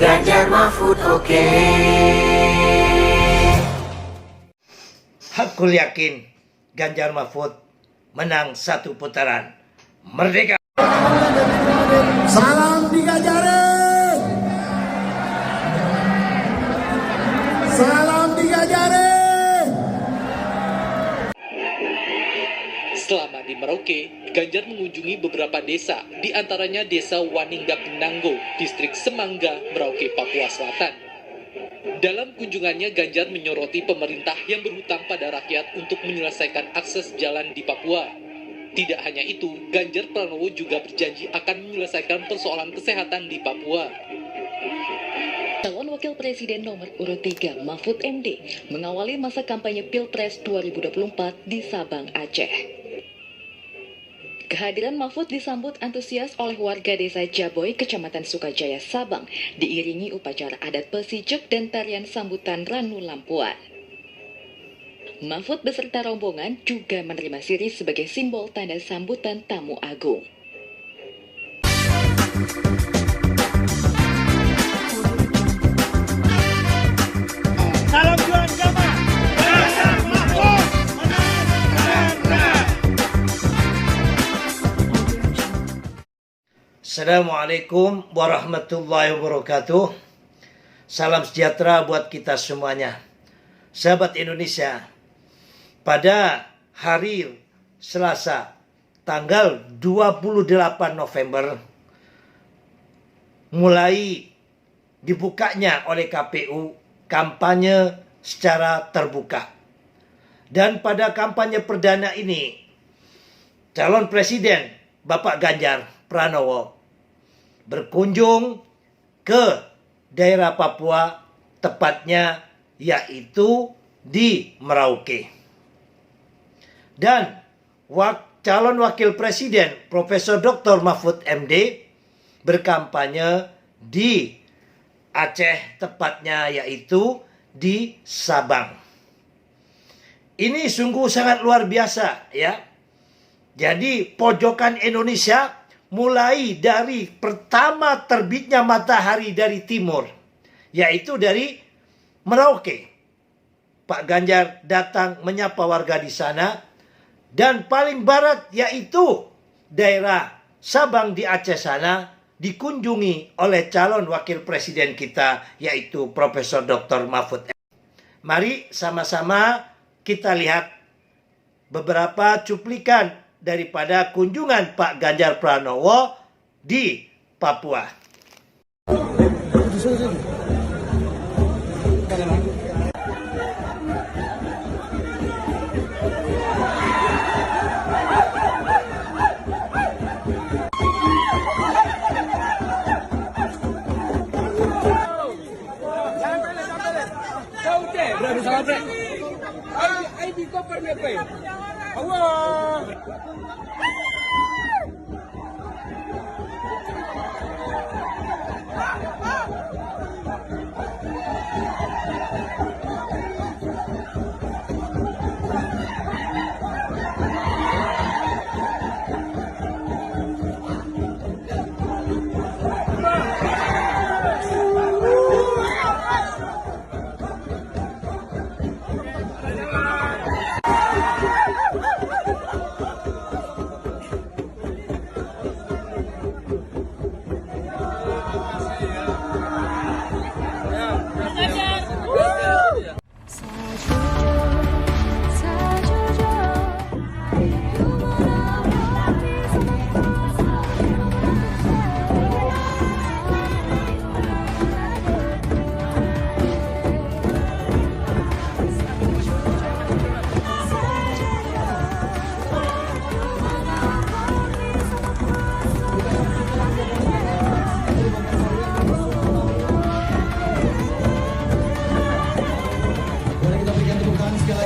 Ganjar Mahfud oke. Aku yakin Ganjar Mahfud menang satu putaran. Merdeka! Salam digajarin. Salam digajarin. Selama di Merauke, Ganjar mengunjungi beberapa desa, di antaranya Desa Wanindak Nanggo, Distrik Semangga, Merauke, Papua Selatan. Dalam kunjungannya, Ganjar menyoroti pemerintah yang berhutang pada rakyat untuk menyelesaikan akses jalan di Papua. Tidak hanya itu, Ganjar Pranowo juga berjanji akan menyelesaikan persoalan kesehatan di Papua. Calon Wakil Presiden nomor urut 3 Mahfud MD mengawali masa kampanye Pilpres 2024 di Sabang, Aceh. Kehadiran Mahfud disambut antusias oleh warga desa Jaboy, Kecamatan Sukajaya, Sabang, diiringi upacara adat Pesijek dan tarian sambutan Ranu Lampuan. Mahfud beserta rombongan juga menerima sirih sebagai simbol tanda sambutan tamu agung. Salam juang jamaah. Ganjar Mahfud menang. Assalamualaikum warahmatullahi wabarakatuh. Salam sejahtera buat kita semuanya. Sahabat Indonesia, pada hari Selasa tanggal 28 November mulai dibukanya oleh KPU kampanye secara terbuka. Dan pada kampanye perdana ini, calon presiden Bapak Ganjar Pranowo berkunjung ke daerah Papua, tepatnya yaitu di Merauke. Dan calon wakil presiden Profesor Dr. Mahfud MD berkampanye di Aceh, tepatnya yaitu di Sabang. Ini sungguh sangat luar biasa ya. Jadi pojokan Indonesia mulai dari pertama terbitnya matahari dari timur, yaitu dari Merauke. Pak Ganjar datang menyapa warga di sana. Dan paling barat yaitu daerah Sabang di Aceh sana dikunjungi oleh calon wakil presiden kita yaitu Profesor Dr. Mahfud. Mari sama-sama kita lihat beberapa cuplikan daripada kunjungan Pak Ganjar Pranowo di Papua.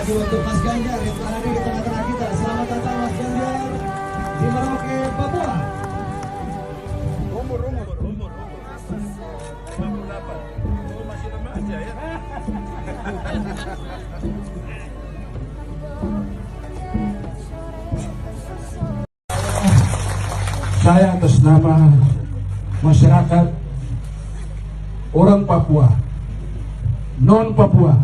Untuk Mas Ganjar yang ada di tengah-tengah kita. Selamat datang Mas Ganjar di Merauke, Papua. Umur berapa? Masih remaja ya. Saya atas nama masyarakat orang Papua, non Papua,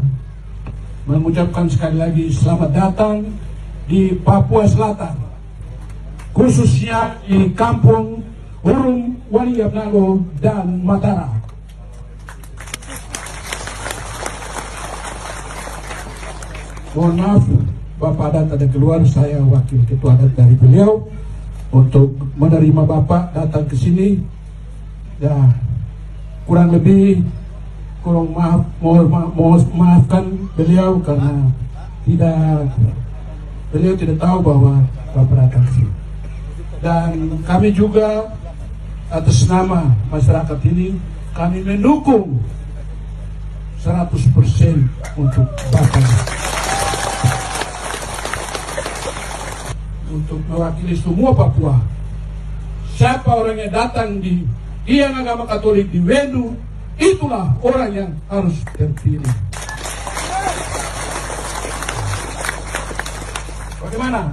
mengucapkan sekali lagi selamat datang di Papua Selatan, khususnya di Kampung Urum, Waninggap Nanggo, dan Matara. Mohon maaf, Bapak adat ada keluar, saya wakil ketua adat dari beliau untuk menerima Bapak datang ke sini. Ya, kurang lebih maafkan beliau karena beliau tidak tahu bahwa Bapak datang ke sini. Dan kami juga atas nama masyarakat ini, kami mendukung 100% untuk Bapak. Untuk mewakili semua Papua. Siapa orang yang datang di tiang agama Katolik di Wendu, itulah orang yang harus terpilih. Bagaimana?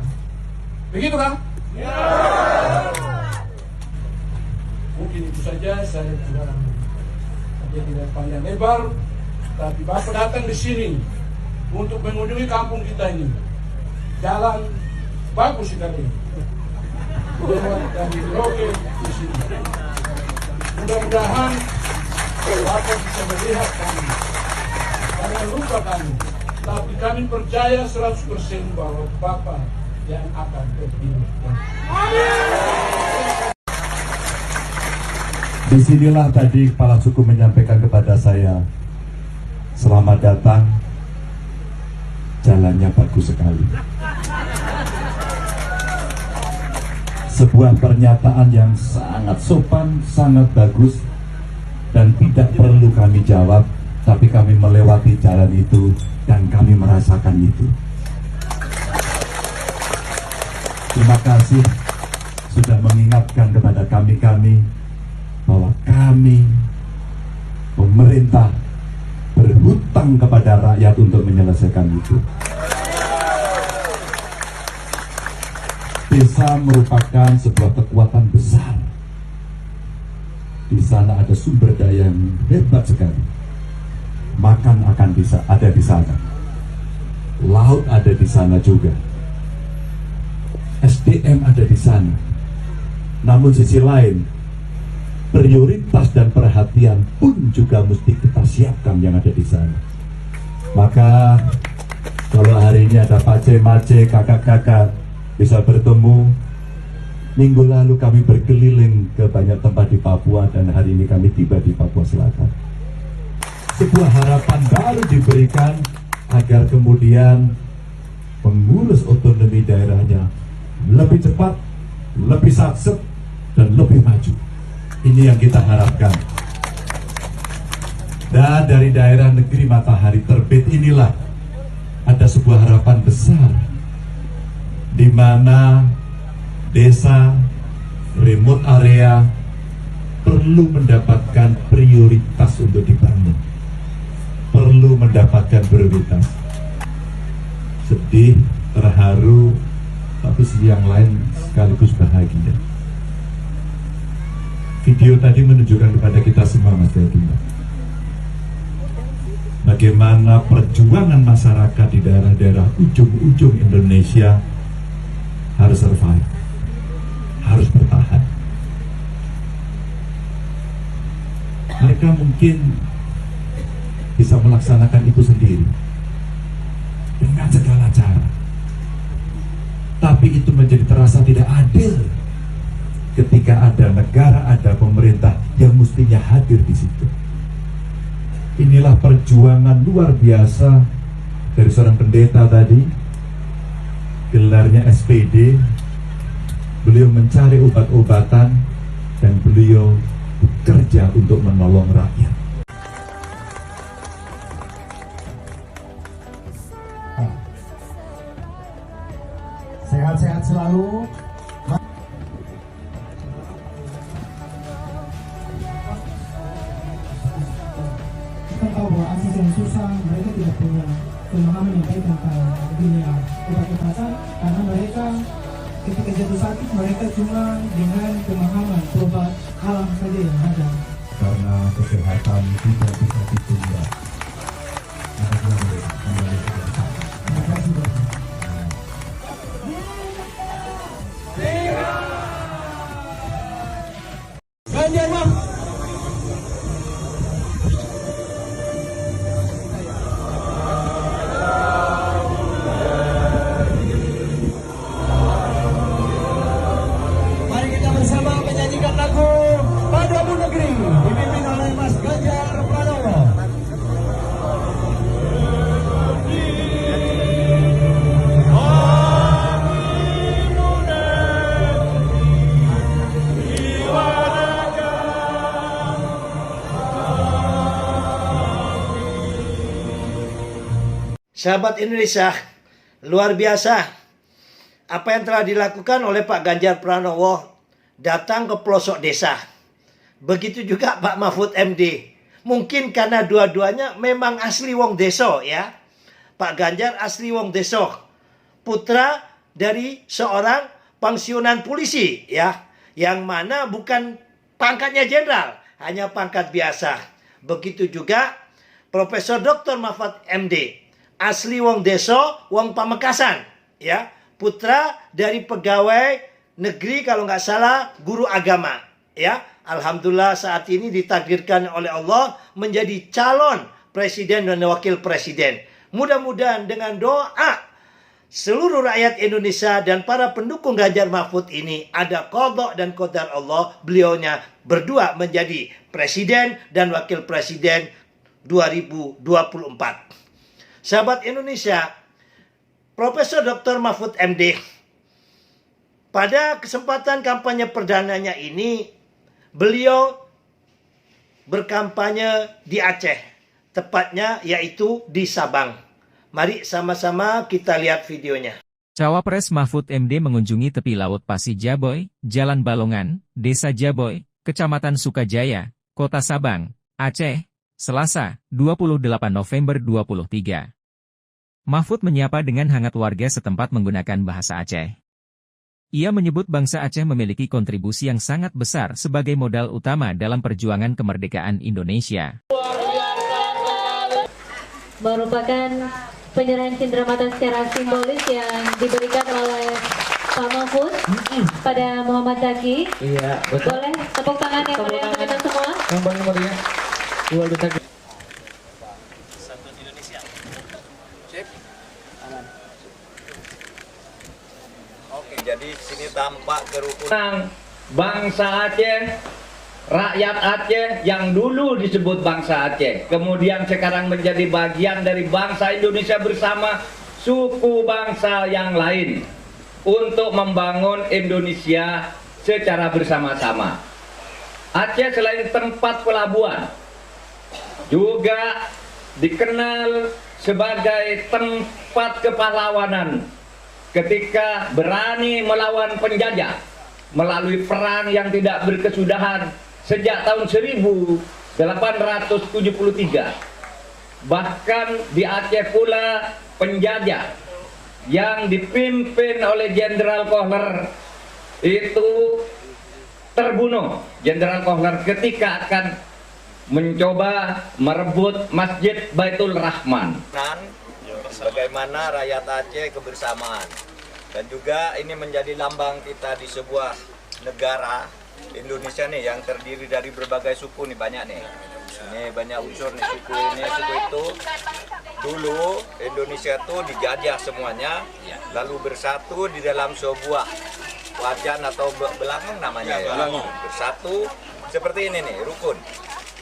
Begitu kan? Ya. Mungkin itu saja, saya tidak panjang lebar, tapi Bapak datang di sini untuk mengunjungi kampung kita ini. Jalan bagus sekali. Lewat dari Merauke di sini. Mudah-mudahan Bapak bisa melihat kami. Jangan lupa kami. Tapi kami percaya 100% bahwa Bapak yang akan terpilih. Disinilah tadi Kepala Suku menyampaikan kepada saya, selamat datang, jalannya bagus sekali. Sebuah pernyataan yang sangat sopan, sangat bagus, dan tidak perlu kami jawab, tapi kami melewati jalan itu dan kami merasakan itu. Terima kasih sudah mengingatkan kepada kami bahwa kami, pemerintah, berhutang kepada rakyat untuk menyelesaikan itu. Desa merupakan sebuah kekuatan besar. Di sana ada sumber daya yang hebat sekali. Makan akan bisa ada di sana. Laut ada di sana juga. SDM ada di sana. Namun sisi lain, prioritas dan perhatian pun juga mesti kita siapkan yang ada di sana. Maka kalau hari ini ada pace-mace, kakak-kakak bisa bertemu. Minggu lalu kami berkeliling ke banyak tempat di Papua dan hari ini kami tiba di Papua Selatan. Sebuah harapan baru diberikan agar kemudian pengurus otonomi daerahnya lebih cepat, lebih saksep, dan lebih maju. Ini yang kita harapkan. Dan dari daerah negeri Matahari Terbit inilah ada sebuah harapan besar, di mana desa remote area perlu mendapatkan prioritas untuk dibangun, perlu mendapatkan prioritas. Sedih, terharu, tapi sisi yang lain sekaligus bahagia. Video tadi menunjukkan kepada kita semua, Mas Dedi, bagaimana perjuangan masyarakat di daerah-daerah ujung-ujung Indonesia harus survive, harus bertahan. Mereka mungkin bisa melaksanakan itu sendiri dengan segala cara, tapi itu menjadi terasa tidak adil ketika ada negara, ada pemerintah yang mestinya hadir di situ. Inilah perjuangan luar biasa dari seorang pendeta tadi, gelarnya SPD. Beliau mencari obat-obatan dan beliau bekerja untuk menolong rakyat. Sehat-sehat selalu. Kita tahu bahwa akses yang susah, mereka tidak punya pemahaman yang baik tentang dunia obat-obatan, karena mereka ketika jatuh sakit mereka cuma dengan pemahaman obat alam saja yang ada. karena kesehatan tidak bisa ditunda. Ganjar Mahfud. Mari kita bersama menyanyikan lagu Padamu Negeri dipimpin oleh Mas Ganjar Pranowo. Sahabat Indonesia, luar biasa apa yang telah dilakukan oleh Pak Ganjar Pranowo datang ke pelosok desa. Begitu juga Pak Mahfud MD. Mungkin karena dua-duanya memang asli wong deso ya. Pak Ganjar asli wong deso. Putra dari seorang pensiunan polisi ya. Yang mana bukan pangkatnya jenderal, hanya pangkat biasa. Begitu juga Profesor Dr. Mahfud MD. Asli wong deso, wong Pamekasan, ya, putra dari pegawai negeri kalau nggak salah guru agama, ya. Alhamdulillah saat ini ditakdirkan oleh Allah menjadi calon presiden dan wakil presiden. Mudah-mudahan dengan doa seluruh rakyat Indonesia dan para pendukung Ganjar Mahfud ini ada qadha dan qadar Allah, beliaunya berdua menjadi presiden dan wakil presiden 2024. Sahabat Indonesia, Profesor Dr. Mahfud MD pada kesempatan kampanye perdananya ini beliau berkampanye di Aceh, tepatnya yaitu di Sabang. Mari sama-sama kita lihat videonya. Cawapres Mahfud MD mengunjungi tepi Laut Pasir Jaboy, Jalan Balongan, Desa Jaboy, Kecamatan Sukajaya, Kota Sabang, Aceh, Selasa, 28 November 2023. Mahfud menyapa dengan hangat warga setempat menggunakan bahasa Aceh. Ia menyebut bangsa Aceh memiliki kontribusi yang sangat besar sebagai modal utama dalam perjuangan kemerdekaan Indonesia. Merupakan penyerahan cenderamata secara simbolis yang diberikan oleh Pak Mahfud pada Muhammad Zaki. Iya, betul. Boleh tepuk tangan yang meriah untuk kita semua. Yang paling meriah. Dua duta. Satu Indonesia. Sip. Aman. Oke, jadi sini tampak kerukunan Bangsa Aceh, rakyat Aceh yang dulu disebut bangsa Aceh, kemudian sekarang menjadi bagian dari bangsa Indonesia bersama suku bangsa yang lain untuk membangun Indonesia secara bersama-sama. Aceh selain tempat pelabuhan, juga dikenal sebagai tempat kepahlawanan ketika berani melawan penjajah melalui perang yang tidak berkesudahan sejak tahun 1873. Bahkan di Aceh pula penjajah yang dipimpin oleh Jenderal Kohler itu terbunuh. Jenderal Kohler ketika akan mencoba merebut Masjid Baitul Rahman. Bagaimana rakyat Aceh kebersamaan. Dan juga ini menjadi lambang kita di sebuah negara Indonesia nih yang terdiri dari berbagai suku nih, banyak nih. Ini banyak unsur nih, suku ini, suku itu. Dulu Indonesia tuh dijajah semuanya, lalu bersatu di dalam sebuah wajan atau belangong namanya ya. Bersatu seperti ini nih, rukun.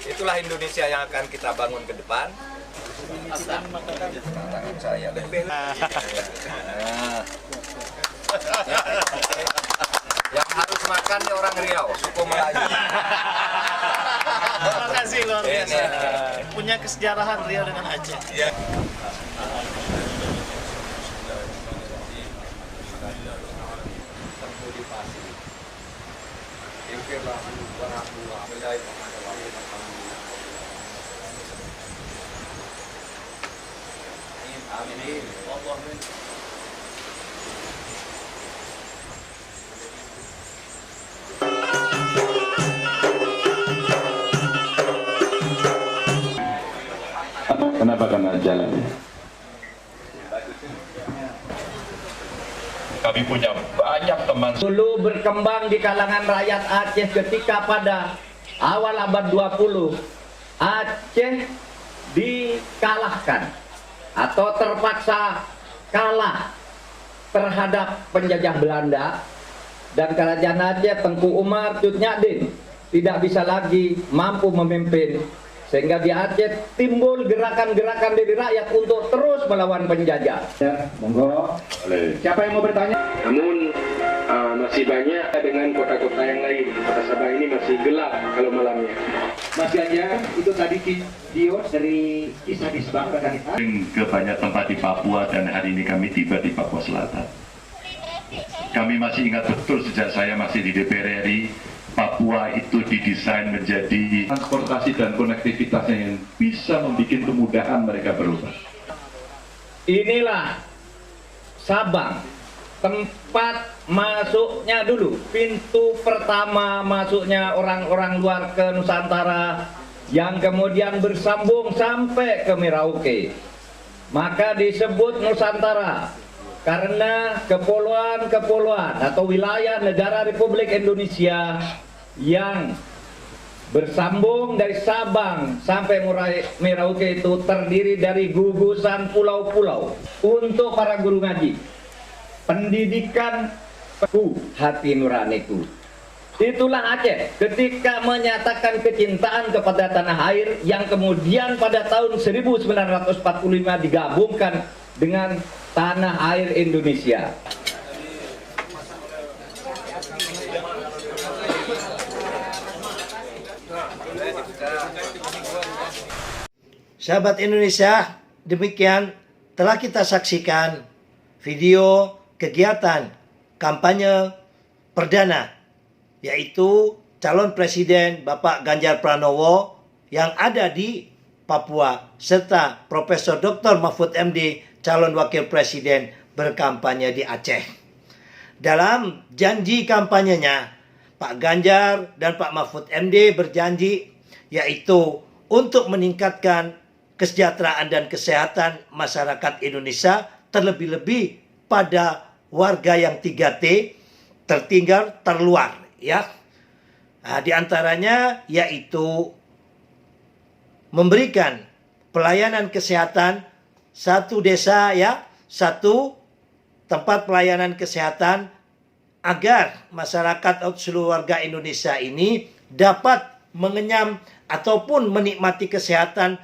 Itulah Indonesia yang akan kita bangun ke depan. Tangan saya lebih. Yang harus makan nih orang Riau, suku Melayu. Terima kasih luar biasa. Punya kesejarahan Riau dengan Aceh. Ya. Kenapa? Karena jalannya. Kami punya banyak teman. Dulu berkembang di kalangan rakyat Aceh ketika pada awal abad 20 Aceh dikalahkan atau terpaksa kalah terhadap penjajah Belanda, dan kerajaan Aceh Tengku Umar Cut Nyak tidak bisa lagi mampu memimpin, sehingga di Aceh timbul gerakan-gerakan dari rakyat untuk terus melawan penjajah. Ya, monggo. Siapa yang mau bertanya? Namun masih banyak dengan kota-kota yang lain. Kota Sabang ini masih gelap kalau malamnya. Mas Ganjar, itu tadi video dari kisah di Sabang ke banyak tempat di Papua, dan hari ini kami tiba di Papua Selatan. Kami masih ingat betul sejak saya masih di DPR RI, Papua itu didesain menjadi transportasi dan konektivitasnya yang bisa membuat kemudahan mereka berubah. Inilah Sabang, tempat masuknya dulu, pintu pertama masuknya orang-orang luar ke Nusantara, yang kemudian bersambung sampai ke Merauke. Maka disebut Nusantara karena kepulauan-kepulauan atau wilayah negara Republik Indonesia yang bersambung dari Sabang sampai Merauke itu terdiri dari gugusan pulau-pulau. Untuk para guru ngaji, pendidikan hati nuraniku. Itulah Aceh ketika menyatakan kecintaan kepada tanah air, yang kemudian pada tahun 1945 digabungkan dengan tanah air Indonesia. Sahabat Indonesia, demikian telah kita saksikan video kegiatan kampanye perdana, yaitu calon presiden Bapak Ganjar Pranowo yang ada di Papua, serta Profesor Dr. Mahfud MD, calon wakil presiden, berkampanye di Aceh. Dalam janji kampanyenya, Pak Ganjar dan Pak Mahfud MD berjanji yaitu untuk meningkatkan kesejahteraan dan kesehatan masyarakat Indonesia, terlebih-lebih pada warga yang 3T, tertinggal, terluar, ya. Nah, di antaranya yaitu memberikan pelayanan kesehatan satu desa, ya, satu tempat pelayanan kesehatan, agar masyarakat atau seluruh warga Indonesia ini dapat mengenyam ataupun menikmati kesehatan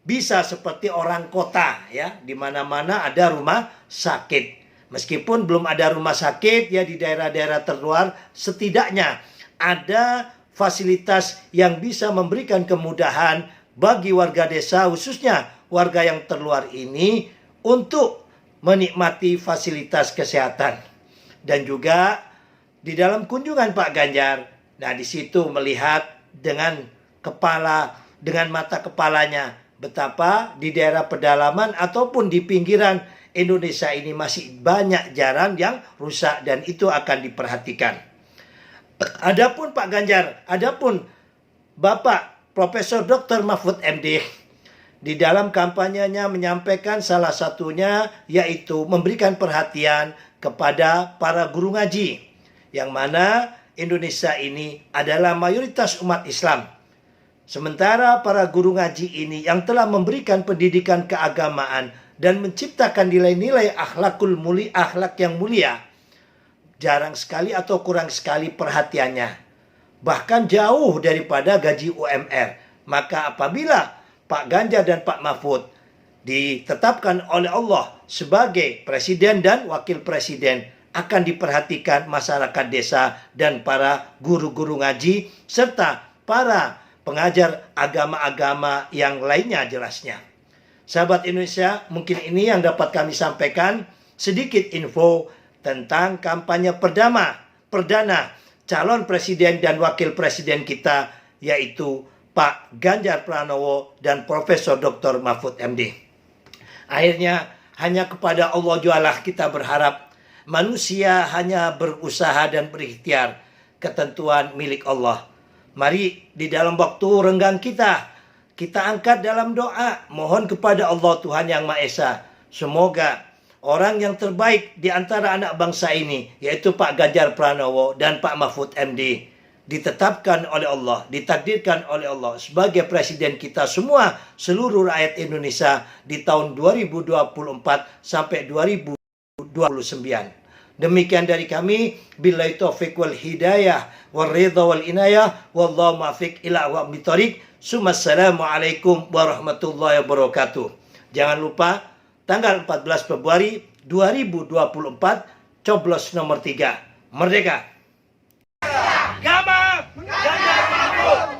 bisa seperti orang kota, ya, di mana-mana ada rumah sakit. Meskipun belum ada rumah sakit, ya, di daerah-daerah terluar, setidaknya ada fasilitas yang bisa memberikan kemudahan bagi warga desa, khususnya warga yang terluar ini, untuk menikmati fasilitas kesehatan. Dan juga di dalam kunjungan Pak Ganjar, nah di situ melihat dengan mata kepalanya betapa di daerah pedalaman ataupun di pinggiran Indonesia ini masih banyak jalan yang rusak, dan itu akan diperhatikan. Adapun Pak Ganjar, adapun Bapak Profesor Dr. Mahfud MD, di dalam kampanyenya menyampaikan salah satunya yaitu memberikan perhatian kepada para guru ngaji, yang mana Indonesia ini adalah mayoritas umat Islam. Sementara para guru ngaji ini yang telah memberikan pendidikan keagamaan dan menciptakan nilai-nilai akhlak yang mulia, jarang sekali atau kurang sekali perhatiannya. Bahkan jauh daripada gaji UMR. Maka apabila Pak Ganjar dan Pak Mahfud ditetapkan oleh Allah sebagai presiden dan wakil presiden, akan diperhatikan masyarakat desa dan para guru-guru ngaji serta para pengajar agama-agama yang lainnya jelasnya. Sahabat Indonesia, mungkin ini yang dapat kami sampaikan, sedikit info tentang kampanye perdana calon presiden dan wakil presiden kita, yaitu Pak Ganjar Pranowo dan Profesor Dr. Mahfud MD. Akhirnya hanya kepada Allah jualah kita berharap. Manusia hanya berusaha dan berikhtiar, ketentuan milik Allah. Mari di dalam waktu renggang kita kita angkat dalam doa, mohon kepada Allah Tuhan Yang Maha Esa, semoga orang yang terbaik di antara anak bangsa ini, yaitu Pak Ganjar Pranowo dan Pak Mahfud MD, ditetapkan oleh Allah, ditakdirkan oleh Allah sebagai presiden kita semua, seluruh rakyat Indonesia di tahun 2024 sampai 2029. Demikian dari kami, billahi taufiq wal hidayah wal ridha wal inayah wallahu muwaffiq ila aqwamit thoriq. Assalamualaikum warahmatullahi wabarakatuh. Jangan lupa tanggal 14 Februari 2024 coblos nomor 3. Merdeka. Ganjar Mahfud.